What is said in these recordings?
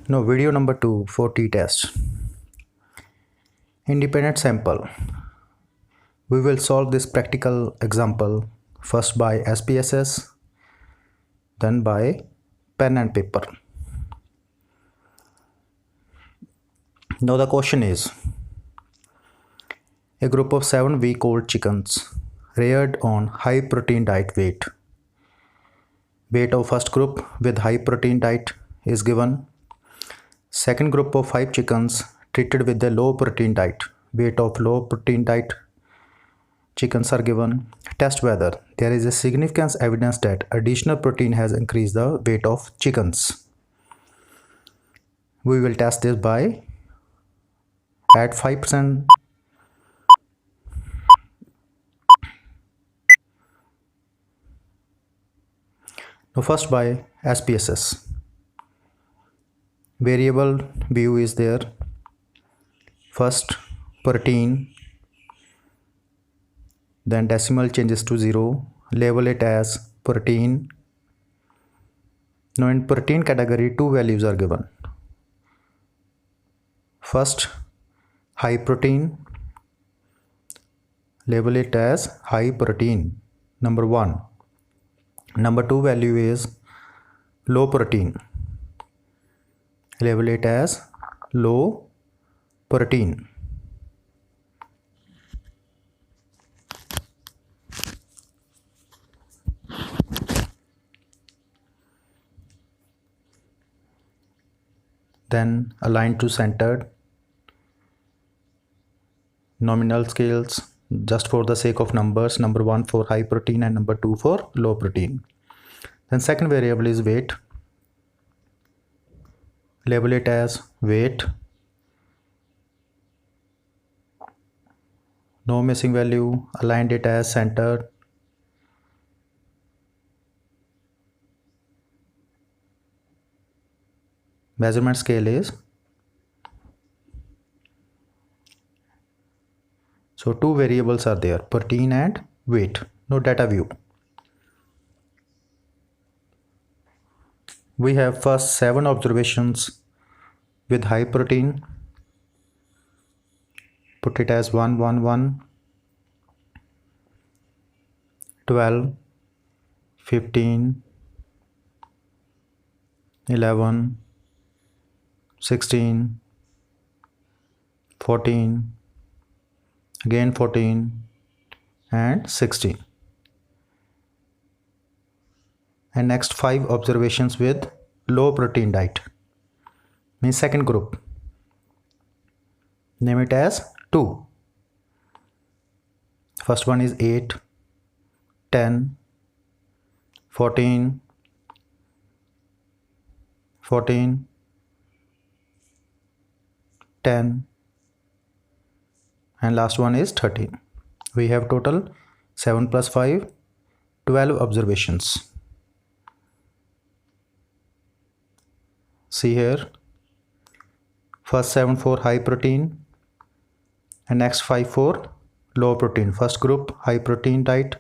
Now video number 2 for t-test. Independent sample. We will solve this practical example first by SPSS, then by pen and paper. Now the question is, a group of 7 week-old chickens reared on high protein diet weight. Weight of first group with high protein diet is given. Second group of 5 chickens treated with the low protein diet. Weight of low protein diet chickens are given. Test whether there is a significant evidence that additional protein has increased the weight of chickens. We will test this by add 5%. Now first by SPSS. Variable view is there. First protein, then decimal changes to 0, label it as protein. Now in protein category 2 values are given. First high protein, label it as high protein, number 1. Number 2 value is low protein, label it as low protein. Then align to centered. Nominal scales just for the sake of numbers, number 1 for high protein and number 2 for low protein. Then second variable is weight, label it as weight, no missing value, aligned it as centered. Measurement scale is, so 2 variables are there, protein and weight. No data view. We have first 7 observations with high protein. Put it as 1, 1, 1, 12, 15, 11, 16, 14, again 14 and 16. And next 5 observations with low protein diet, means second group. Name it as 2. First one is 8, 10, 14, 14, 10, and last one is 13. We have total 7 plus 5, 12 observations. See here, first 7 for high protein and next 5 for low protein. First group high protein diet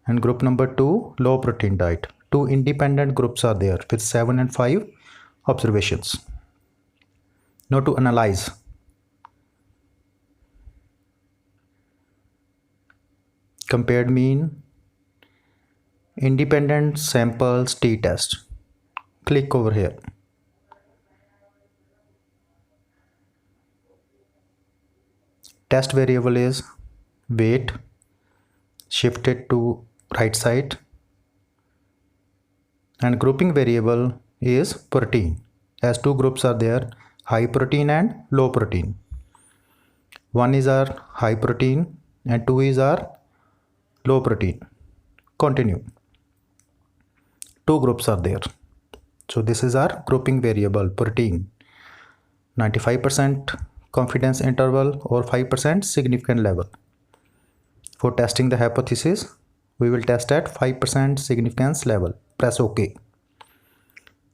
and group number 2 low protein diet. 2 independent groups are there with 7 and 5 observations. Now to analyze. Compared mean, independent samples t-test. Click over here. Test variable is weight, shift it to right side, and grouping variable is protein, as 2 groups are there, high protein and low protein. 1 is our high protein and 2 is our low protein. Continue. 2 groups are there, so this is our grouping variable protein. 95% confidence interval or 5% significant level. For testing the hypothesis, we will test at 5% significance level. Press OK.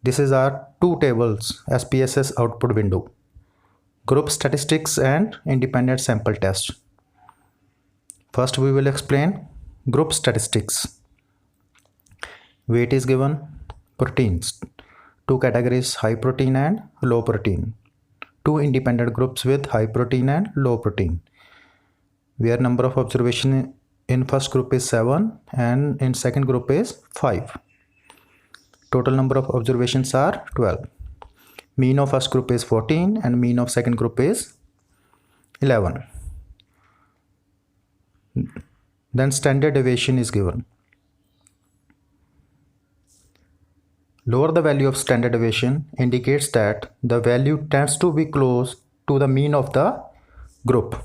This is our 2 tables SPSS output window. Group statistics and independent sample test. First we will explain group statistics. Weight is given, proteins two categories, high protein and low protein. Two independent groups with high protein and low protein, where number of observation in first group is 7 and in second group is 5. Total number of observations are 12. Mean of first group is 14 and mean of second group is 11. Then standard deviation is given. Lower the value of standard deviation indicates that the value tends to be close to the mean of the group.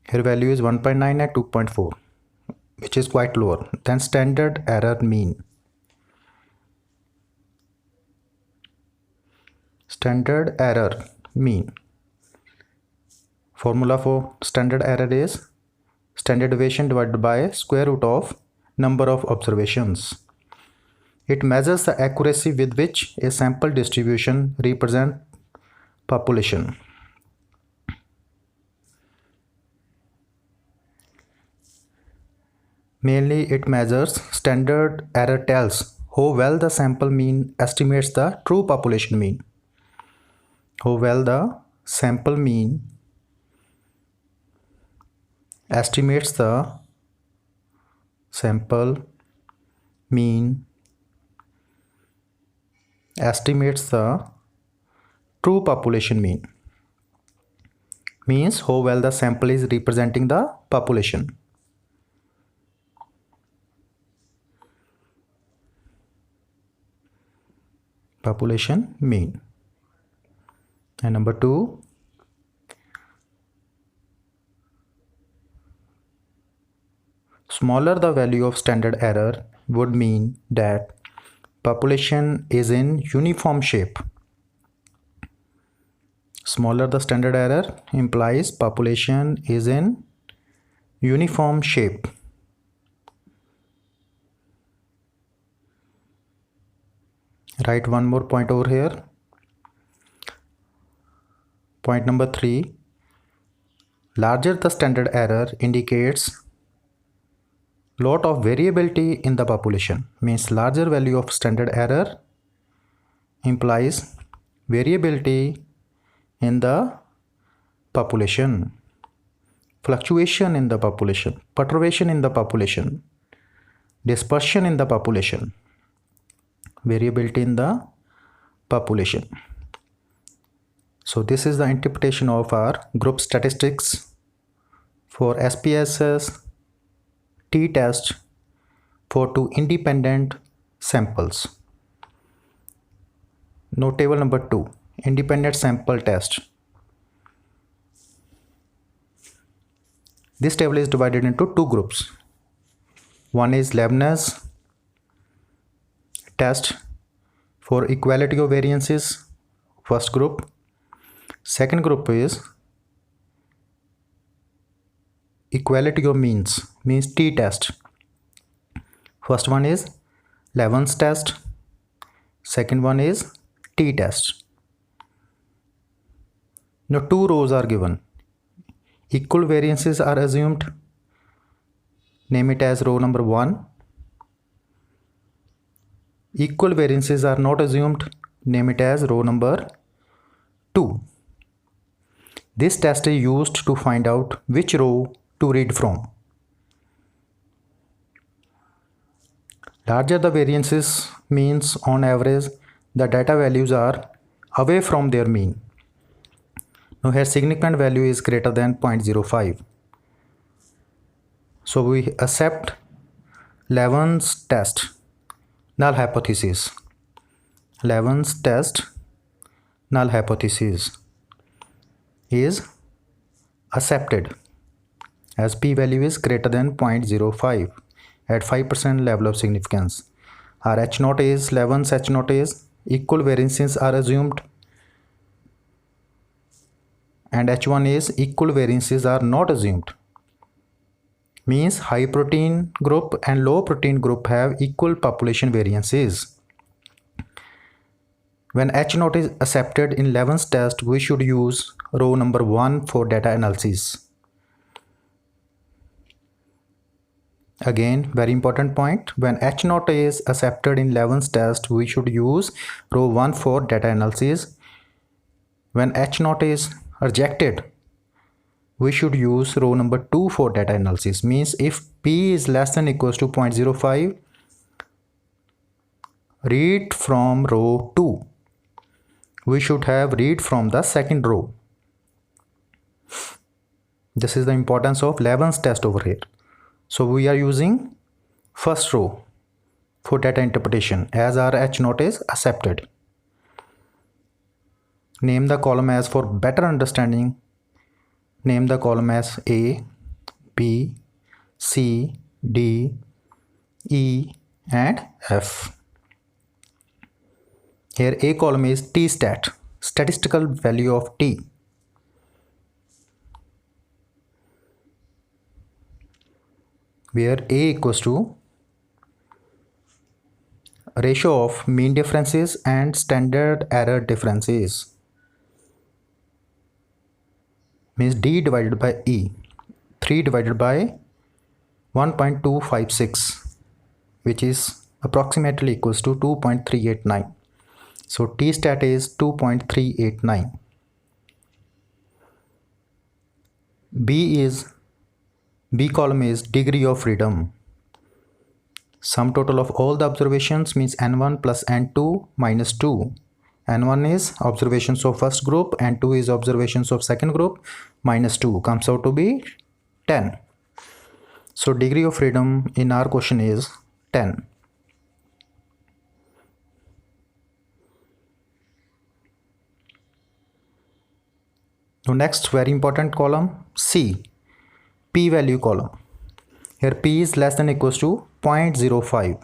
Here value is 1.9 and 2.4, which is quite lower than standard error mean. Standard error mean. Formula for standard error is standard deviation divided by square root of number of observations. It measures the accuracy with which a sample distribution represents population. Mainly it measures standard error tells how well the sample mean estimates the true population mean. How well the sample mean estimates the true population mean. Means how well the sample is representing the population. Population mean. And number 2, smaller the value of standard error would mean that population is in uniform shape. Smaller the standard error implies population is in uniform shape. Write one more point over here. Point number 3, larger the standard error indicates lot of variability in the population. Means larger value of standard error implies variability in the population, fluctuation in the population, perturbation in the population, dispersion in the population, variability in the population. So this is the interpretation of our group statistics for SPSS t-test for 2 independent samples. Now table number 2, independent sample test. This table is divided into 2 groups. One is Leibniz test for equality of variances, first group. Second group is equality of means t-test. First one is Leibniz test, second one is t-test. Now 2 rows are given. Equal variances are assumed. Name it as row number 1. Equal variances are not assumed. Name it as row number 2. This test is used to find out which row to read from. Larger the variances means on average the data values are away from their mean. Now here significant value is greater than 0.05. So we accept Leibniz test null hypothesis. Leibniz test null hypothesis is accepted as p-value is greater than 0.05 at 5% level of significance. Our H0 is Leibniz H0 is equal variances are assumed, and H1 is equal variances are not assumed. Means high protein group and low protein group have equal population variances. When H0 is accepted in Leibniz test, we should use row number 1 for data analysis. Again, very important point, when H0 is accepted in Levin's test, we should use row 1 for data analysis. When H0 is rejected, we should use row number 2 for data analysis. Means if P is less than equals to 0.05, read from row 2. We should have read from the second row. This is the importance of Levin's test over here. So we are using first row for data interpretation as our H0 is accepted. Name the column as for better understanding. Name the column as A, B, C, D, E and F. Here A column is T-stat, statistical value of T. Where A equals to ratio of mean differences and standard error differences. Means D divided by E. 3 divided by 1.256, which is approximately equals to 2.389. So T-stat is 2.389. B column is degree of freedom. Sum total of all the observations means N1 plus N2 minus 2. N1 is observations of first group, N2 is observations of second group, minus 2 comes out to be 10. So degree of freedom in our question is 10. Now next very important column, C, p-value column. Here p is less than equals to 0.05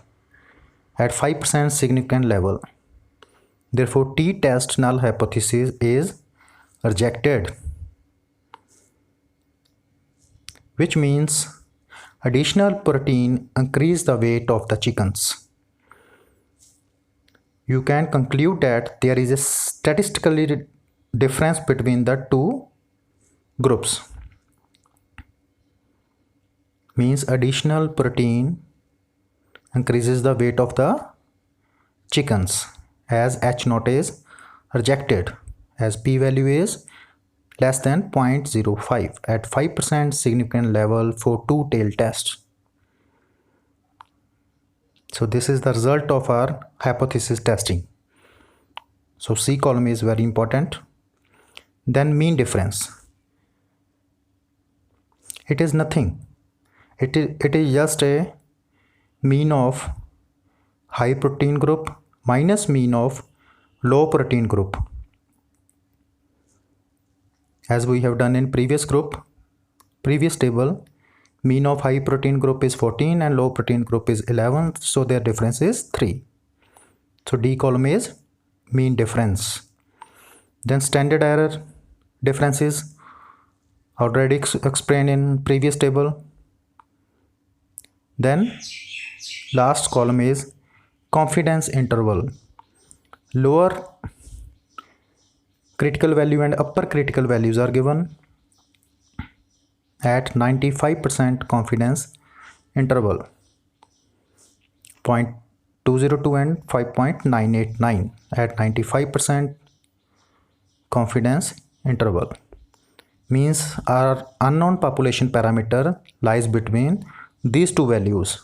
at 5% significant level. Therefore t-test null hypothesis is rejected, which means additional protein increase the weight of the chickens. You can conclude that there is a statistical difference between the two groups. Means additional protein increases the weight of the chickens as H0 is rejected, as p-value is less than 0.05 at 5% significant level for two-tailed test. So this is the result of our hypothesis testing. So C column is very important. Then mean difference. It is nothing. It is just a mean of high protein group minus mean of low protein group. As we have done in previous table, mean of high protein group is 14 and low protein group is 11. So their difference is 3. So D column is mean difference. Then standard error differences already explained in previous table. Then last column is confidence interval. Lower critical value and upper critical values are given at 95% confidence interval, 0.202 and 5.989 at 95% confidence interval. Means our unknown population parameter lies between these two values.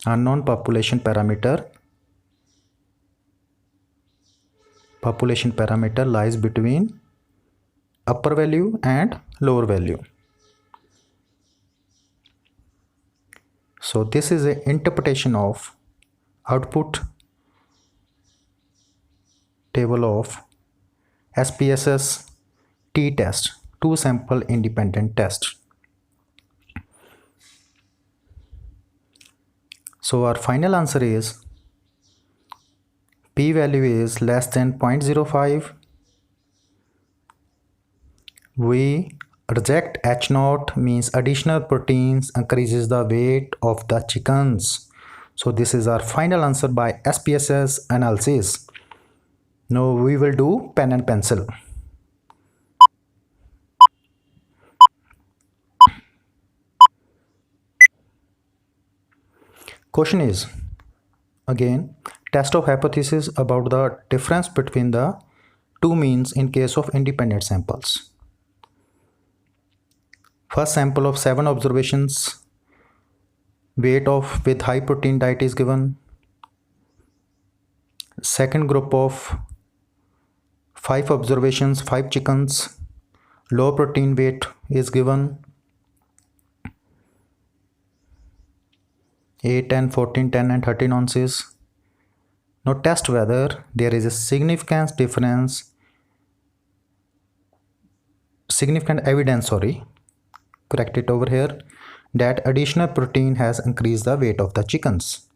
Unknown population parameter lies between upper value and lower value. So this is an interpretation of output table of SPSS t-test, two sample independent test. So our final answer is p-value is less than 0.05. We reject H0 means additional proteins increases the weight of the chickens. So this is our final answer by SPSS analysis. Now we will do pen and pencil. Question is again test of hypothesis about the difference between the two means in case of independent samples. First sample of 7 observations, weight of with high protein diet is given. Second group of 5 observations, 5 chickens, low protein weight is given. 8, 10, 14, 10 and 13 ounces. Now test whether there is a significant evidence, correct it over here, that additional protein has increased the weight of the chickens.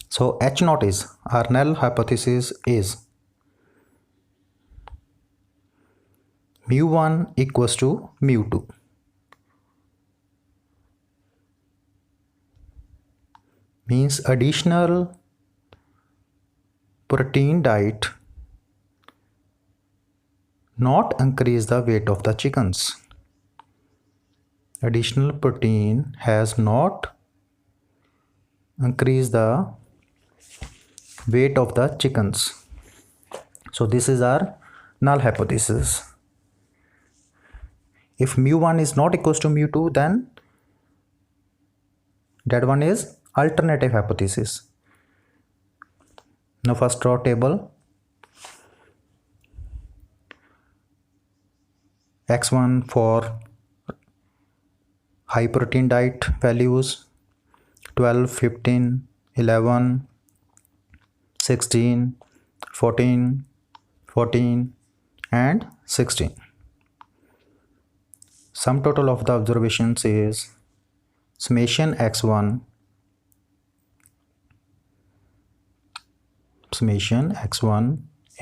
So H naught is, our null hypothesis is mu1 equals to mu2. Means additional protein diet not increase the weight of the chickens. Additional protein has not increased the weight of the chickens. So this is our null hypothesis. If mu1 is not equals to mu2, then that one is alternative hypothesis. Now first draw table. X1 for high protein diet values 12, 15, 11, 16, 14, 14 and 16. Sum total of the observations is summation x1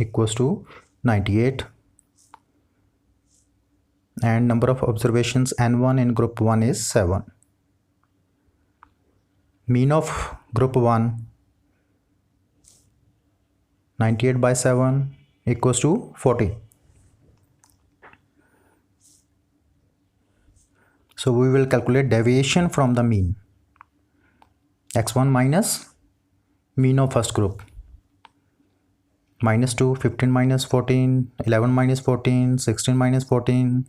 equals to 98 and number of observations n1 in group 1 is 7. Mean of group 1 98 by 7 equals to 40. So we will calculate deviation from the mean. X1 minus mean of first group. -2, 15 minus 14, 11 minus 14, 16 minus 14,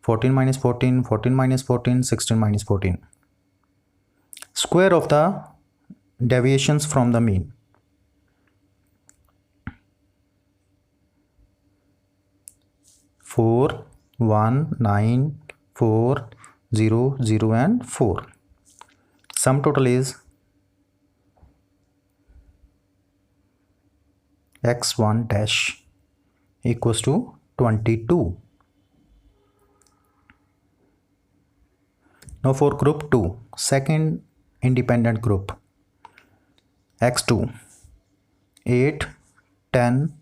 14 minus 14, 14 minus 14, 16 minus 14. Square of the deviations from the mean. 4, 1, 9, 4, 0, 0 and 4. Sum total is x1 dash equals to 22. Now for group 2, second independent group, x2 8, 10,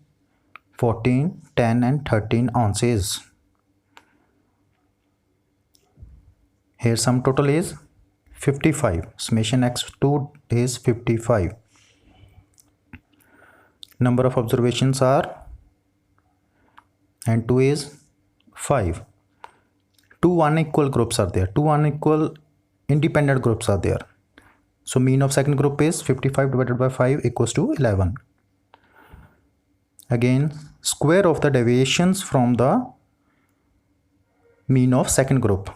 14, 10 and 13 ounces. Here sum total is 55. Summation x2 is 55. Number of observations are n2 is 5. Two unequal groups are there. Two unequal independent groups are there. So mean of second group is 55 divided by 5 equals to 11. Again, square of the deviations from the mean of second group.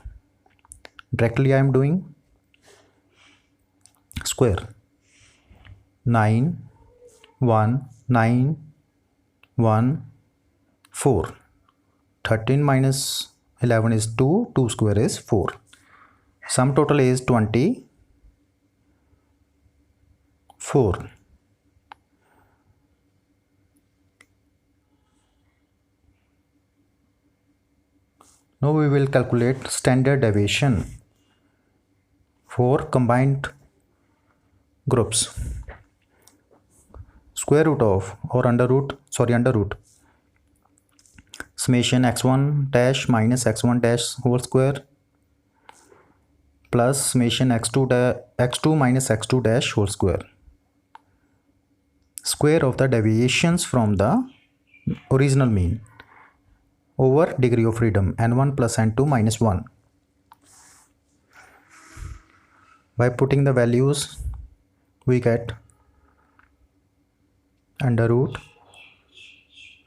Directly I am doing square. 9, 1, 9, 1, 4. 13 minus 11 is 2. 2 square is 4. Sum total is 24. Now we will calculate standard deviation for combined groups. Square root of or under root summation x1 dash minus x1 dash whole square plus summation x2 minus x2 dash whole square. Square of the deviations from the original mean over degree of freedom n1 plus n2 minus 1. By putting the values, we get under root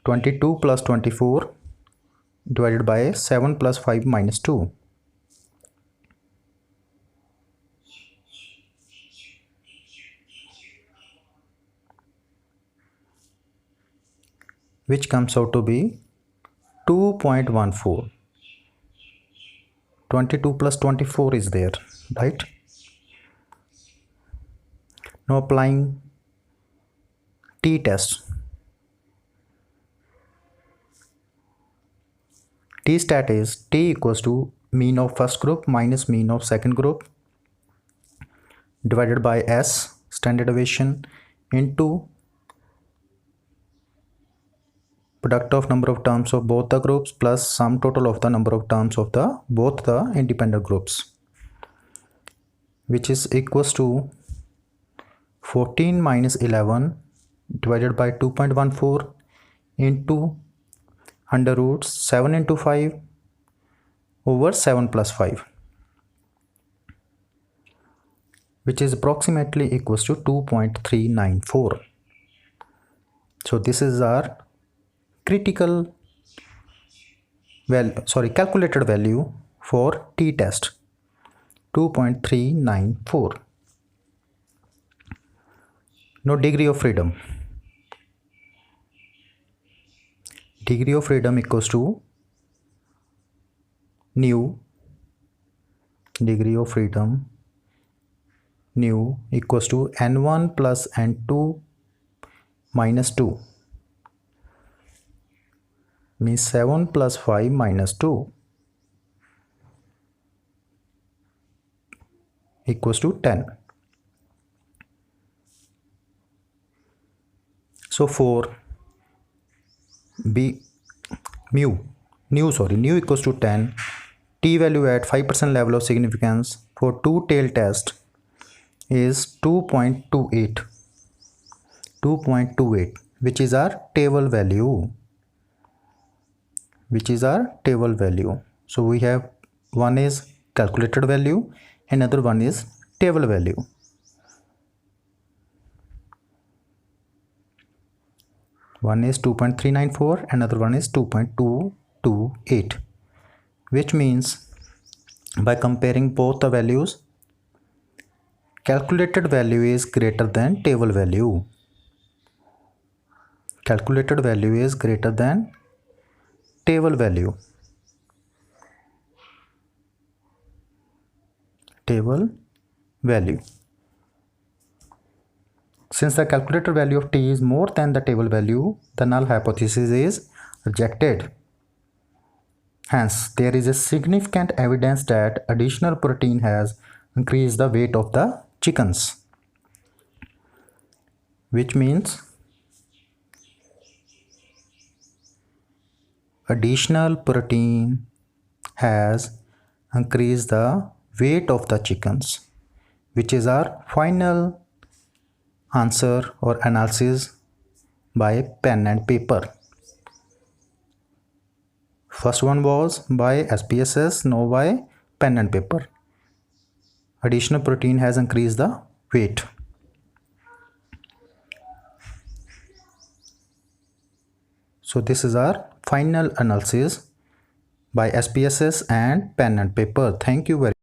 22 plus 24 divided by 7 plus 5 minus 2. Which comes out to be 2.14. 22 plus 24 is there, right? Now applying t-test. T-stat is t equals to mean of first group minus mean of second group divided by S, standard deviation, into product of number of terms of both the groups plus sum total of the number of terms of both the independent groups, which is equals to 14 minus 11 divided by 2.14 into under root 7 into 5 over 7 plus 5, which is approximately equals to 2.394. So this is our critical value, calculated value for t-test, 2.394. Now degree of freedom. Degree of freedom equals to nu, degree of freedom nu equals to n1 plus n2 minus 2, means 7 plus 5 minus 2 equals to 10. So for nu equals to 10, t value at 5% level of significance for two-tail test is 2.28, which is our table value. So we have one is calculated value, another one is table value. One is 2.394, another one is 2.228, which means by comparing both the values, calculated value is greater than table value. Calculated value is greater than table value. Since the calculated value of t is more than the table value, the null hypothesis is rejected. Hence, there is a significant evidence that additional protein has increased the weight of the chickens, which means additional protein has increased the weight of the chickens, which is our final answer or analysis by pen and paper. First one was by SPSS, now by pen and paper. Additional protein has increased the weight. So this is our final analysis by SPSS and pen and paper. Thank you very much.